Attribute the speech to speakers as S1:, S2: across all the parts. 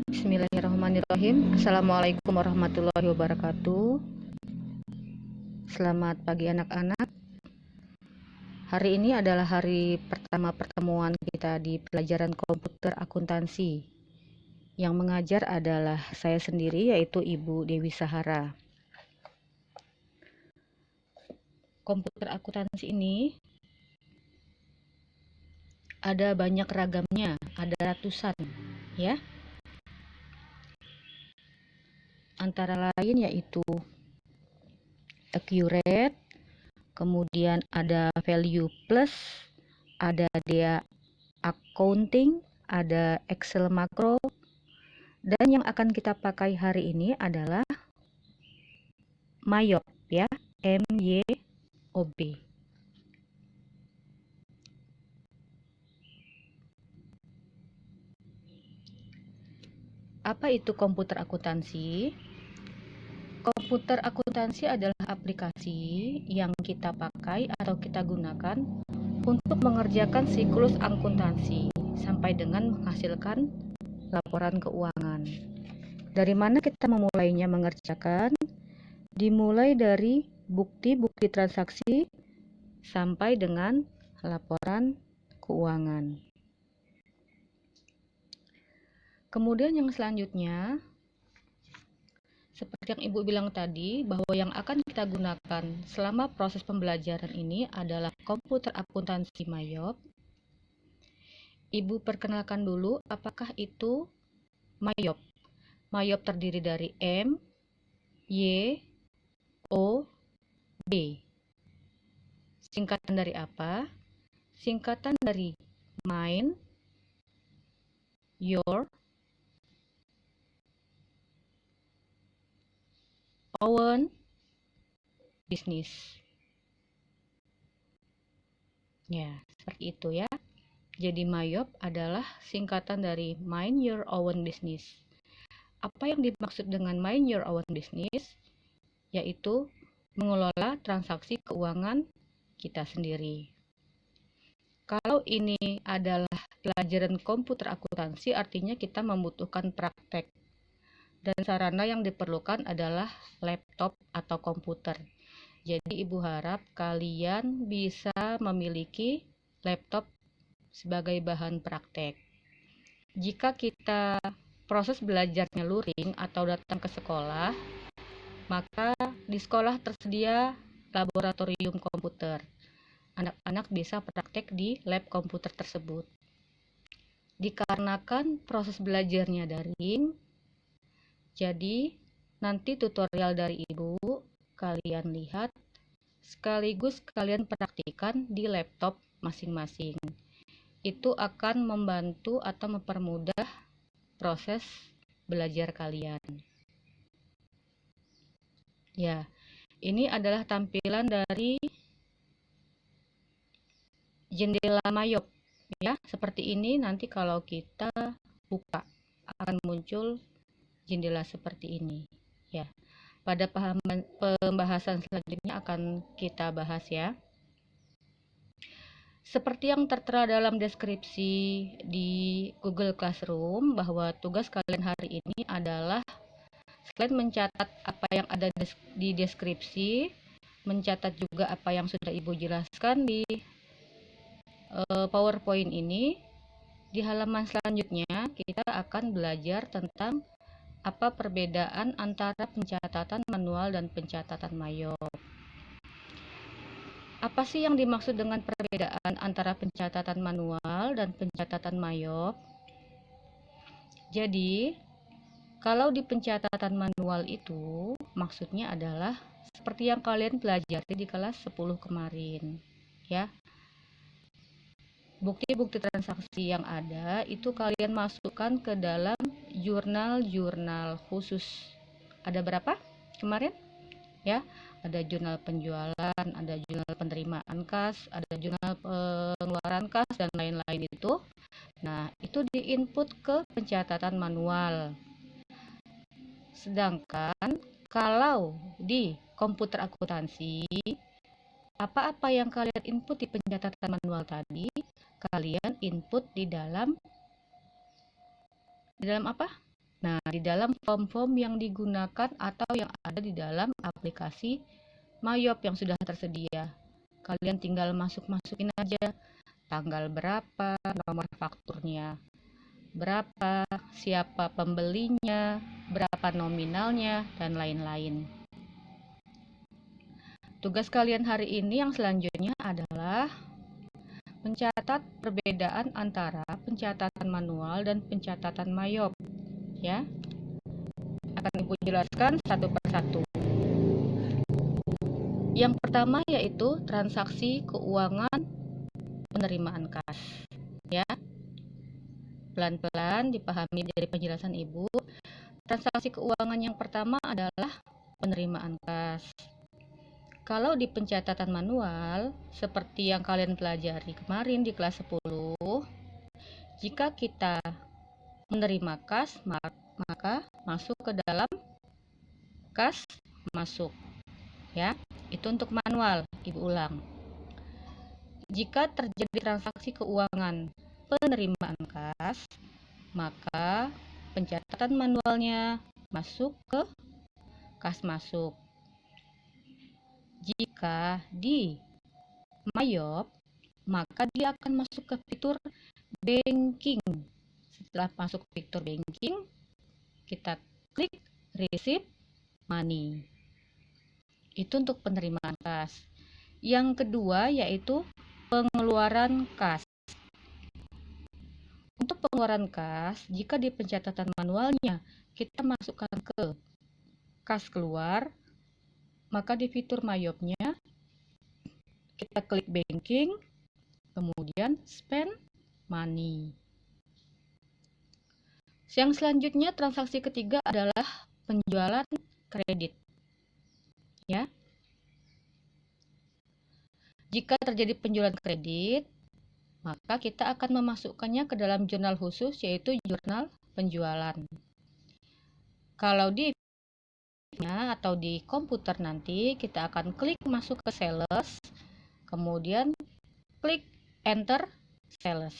S1: Bismillahirrahmanirrahim. Assalamualaikum warahmatullahi wabarakatuh. Selamat pagi anak-anak. Hari ini adalah hari pertama pertemuan kita di pelajaran komputer akuntansi. Yang mengajar adalah saya sendiri, yaitu Ibu Dewi Sahara. Komputer akuntansi ini ada banyak ragamnya, ada ratusan, ya. Antara lain yaitu accurate, kemudian ada value plus, ada dia accounting, ada Excel makro, dan yang akan kita pakai hari ini adalah MYOB, ya, MYOB. Apa itu komputer akuntansi? Komputer akuntansi adalah aplikasi yang kita pakai atau kita gunakan untuk mengerjakan siklus akuntansi sampai dengan menghasilkan laporan keuangan. Dari mana kita memulainya mengerjakan? Dimulai dari bukti-bukti transaksi sampai dengan laporan keuangan. Kemudian yang selanjutnya, seperti yang Ibu bilang tadi, bahwa yang akan kita gunakan selama proses pembelajaran ini adalah komputer akuntansi MYOB. Ibu perkenalkan dulu apakah itu MYOB. MYOB terdiri dari M, Y, O, B. Singkatan dari apa? Singkatan dari Mind, Your, Own Business. Ya, seperti itu ya. Jadi MYOB adalah singkatan dari Mind Your Own Business. Apa yang dimaksud dengan Mind Your Own Business? Yaitu mengelola transaksi keuangan kita sendiri. Kalau ini adalah pelajaran komputer akuntansi, artinya kita membutuhkan praktek. Dan sarana yang diperlukan adalah laptop atau komputer. Jadi Ibu harap kalian bisa memiliki laptop sebagai bahan praktek. Jika kita proses belajarnya luring atau datang ke sekolah, maka di sekolah tersedia laboratorium komputer. Anak-anak bisa praktek di lab komputer tersebut. Dikarenakan proses belajarnya daring, jadi nanti tutorial dari Ibu kalian lihat sekaligus kalian praktikan di laptop masing-masing. Itu akan membantu atau mempermudah proses belajar kalian. Ya, ini adalah tampilan dari jendela MYOB, ya. Seperti ini nanti kalau kita buka akan muncul jendela seperti ini, ya. Pada pembahasan selanjutnya akan kita bahas, ya. Seperti yang tertera dalam deskripsi di Google Classroom, bahwa tugas kalian hari ini adalah selain mencatat apa yang ada di deskripsi, mencatat juga apa yang sudah Ibu jelaskan di PowerPoint ini. Di halaman selanjutnya kita akan belajar tentang apa perbedaan antara pencatatan manual dan pencatatan MYOB. Apa sih yang dimaksud dengan perbedaan antara pencatatan manual dan pencatatan MYOB? Jadi, kalau di pencatatan manual itu maksudnya adalah seperti yang kalian pelajari di kelas 10 kemarin, ya. Bukti-bukti transaksi yang ada itu kalian masukkan ke dalam jurnal-jurnal khusus. Ada berapa kemarin? Ya, ada jurnal penjualan, ada jurnal penerimaan kas, ada jurnal pengeluaran kas, dan lain-lain itu. Nah, itu diinput ke pencatatan manual. Sedangkan kalau di komputer akuntansi, apa-apa yang kalian input di pencatatan manual tadi, kalian input di dalam apa? Nah, di dalam form-form yang digunakan atau yang ada di dalam aplikasi Mayop yang sudah tersedia. Kalian tinggal masukin aja tanggal berapa, nomor fakturnya berapa, siapa pembelinya, berapa nominalnya, dan lain-lain. Tugas kalian hari ini yang selanjutnya adalah mencatat perbedaan antara pencatatan manual dan pencatatan Mayop. Ya, akan Ibu jelaskan satu persatu. Yang pertama yaitu transaksi keuangan penerimaan kas. Ya, pelan-pelan dipahami dari penjelasan Ibu. Transaksi keuangan yang pertama adalah penerimaan kas. Kalau di pencatatan manual, seperti yang kalian pelajari kemarin di kelas 10, jika kita menerima kas, maka masuk ke dalam kas masuk. Ya, itu untuk manual. Ibu ulang. Jika terjadi transaksi keuangan penerimaan kas, maka pencatatan manualnya masuk ke kas masuk. Jika di Mayop, maka dia akan masuk ke fitur banking. Setelah masuk ke fitur banking, kita klik receive money. Itu untuk penerimaan kas. Yang kedua yaitu pengeluaran kas. Untuk pengeluaran kas, jika di pencatatan manualnya kita masukkan ke kas keluar, maka di fitur Mayopnya kita klik banking, kemudian spend money. Yang selanjutnya transaksi ketiga adalah penjualan kredit. Ya. Jika terjadi penjualan kredit, maka kita akan memasukkannya ke dalam jurnal khusus yaitu jurnal penjualan. Kalau di atau di komputer nanti kita akan klik masuk ke sales, kemudian klik enter sales.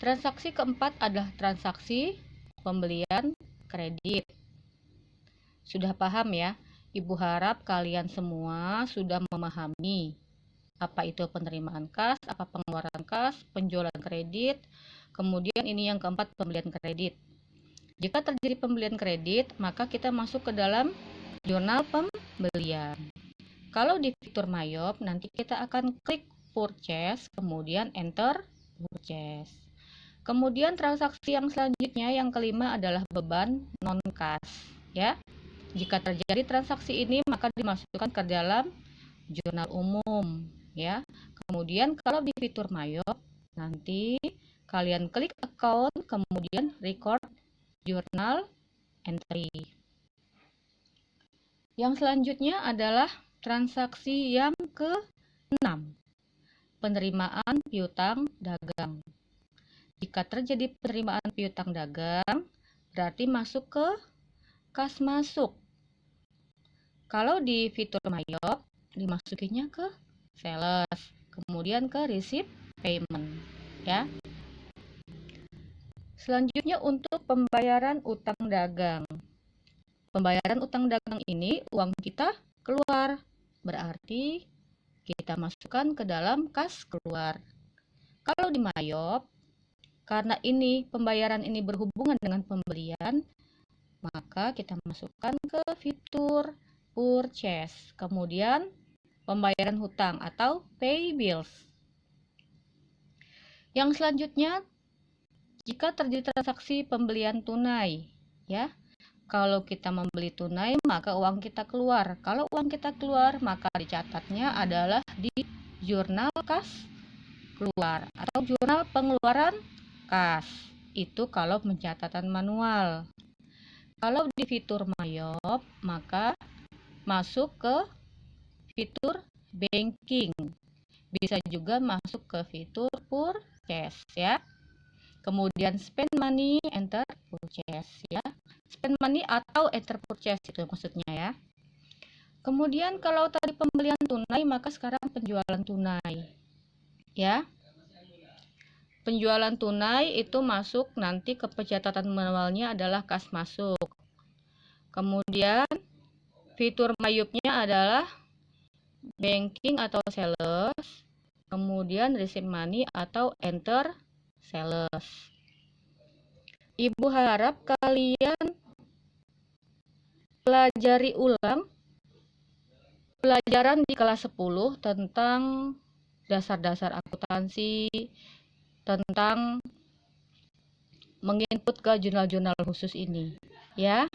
S1: Transaksi keempat adalah transaksi pembelian kredit. Sudah paham ya? Ibu harap kalian semua sudah memahami apa itu penerimaan kas, apa pengeluaran kas, penjualan kredit, kemudian ini yang keempat pembelian kredit. Jika terjadi pembelian kredit, maka kita masuk ke dalam jurnal pembelian. Kalau di fitur Mayop, nanti kita akan klik purchase, kemudian enter purchase. Kemudian transaksi yang selanjutnya, yang kelima adalah beban non-kas. Ya, jika terjadi transaksi ini, maka dimasukkan ke dalam jurnal umum. Ya, kemudian kalau di fitur Mayop, nanti kalian klik account, kemudian record journal entry. Yang selanjutnya adalah transaksi yang ke-6, penerimaan piutang dagang. Jika terjadi penerimaan piutang dagang, berarti masuk ke kas masuk. Kalau di fitur Mayop, dimasukinya ke sales, kemudian ke receipt payment. Ya. Selanjutnya untuk pembayaran utang dagang. Pembayaran utang dagang ini uang kita keluar, berarti kita masukkan ke dalam kas keluar. Kalau di Mayop, karena ini pembayaran ini berhubungan dengan pembelian, maka kita masukkan ke fitur purchase, kemudian pembayaran hutang atau pay bills. Yang selanjutnya, jika terjadi transaksi pembelian tunai, ya. Kalau kita membeli tunai, maka uang kita keluar. Kalau uang kita keluar, maka dicatatnya adalah di jurnal kas keluar atau jurnal pengeluaran kas. Itu kalau pencatatan manual. Kalau di fitur Mayop, maka masuk ke fitur banking. Bisa juga masuk ke fitur purchase, ya. Kemudian spend money, enter purchase, ya. Spend money atau enter purchase itu maksudnya, ya. Kemudian kalau tadi pembelian tunai, maka sekarang penjualan tunai, ya. penjualan tunai itu masuk nanti ke pencatatan manualnya adalah kas masuk. Kemudian fitur Mayupnya adalah banking atau sales, kemudian receive money atau enter sales. Ibu harap kalian pelajari ulang pelajaran di kelas 10 tentang dasar-dasar akuntansi, tentang menginput ke jurnal-jurnal khusus ini, ya.